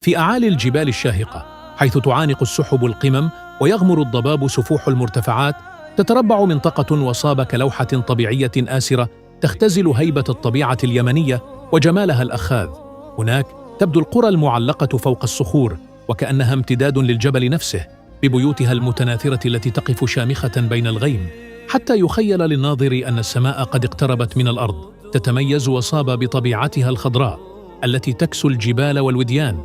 في أعالي الجبال الشاهقة، حيث تعانق السحب القمم ويغمر الضباب سفوح المرتفعات، تتربع منطقة وصاب كلوحة طبيعية آسرة تختزل هيبة الطبيعة اليمنية وجمالها الأخاذ. هناك تبدو القرى المعلقة فوق الصخور وكأنها امتداد للجبل نفسه، ببيوتها المتناثرة التي تقف شامخة بين الغيم، حتى يخيل للناظر أن السماء قد اقتربت من الأرض، تتميز وصاب بطبيعتها الخضراء التي تكسو الجبال والوديان،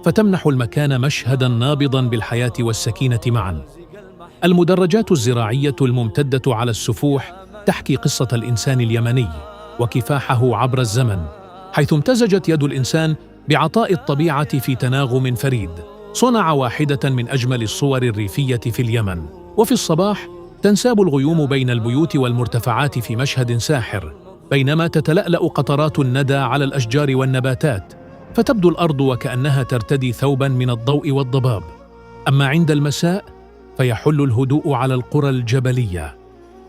فتمنح المكان مشهداً نابضاً بالحياة والسكينة معاً. المدرجات الزراعية الممتدة على السفوح تحكي قصة الإنسان اليمني وكفاحه عبر الزمن، حيث امتزجت يد الإنسان بعطاء الطبيعة في تناغم فريد صنع واحدة من أجمل الصور الريفية في اليمن. وفي الصباح تنساب الغيوم بين البيوت والمرتفعات في مشهد ساحر، بينما تتلألأ قطرات الندى على الأشجار والنباتات، فتبدو الأرض وكأنها ترتدي ثوباً من الضوء والضباب. أما عند المساء فيحل الهدوء على القرى الجبلية،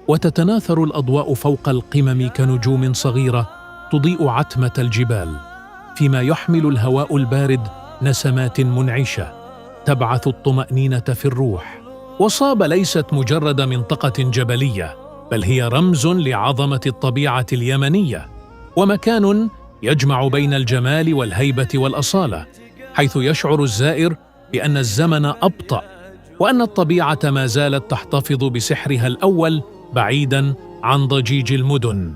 وتتناثر الأضواء فوق القمم كنجوم صغيرة تضيء عتمة الجبال، فيما يحمل الهواء البارد نسمات منعشة تبعث الطمأنينة في الروح. وصاب ليست مجرد منطقة جبلية، بل هي رمز لعظمة الطبيعة اليمنية، ومكان يجمع بين الجمال والهيبة والأصالة، حيث يشعر الزائر بأن الزمن أبطأ، وأن الطبيعة ما زالت تحتفظ بسحرها الأول بعيداً عن ضجيج المدن.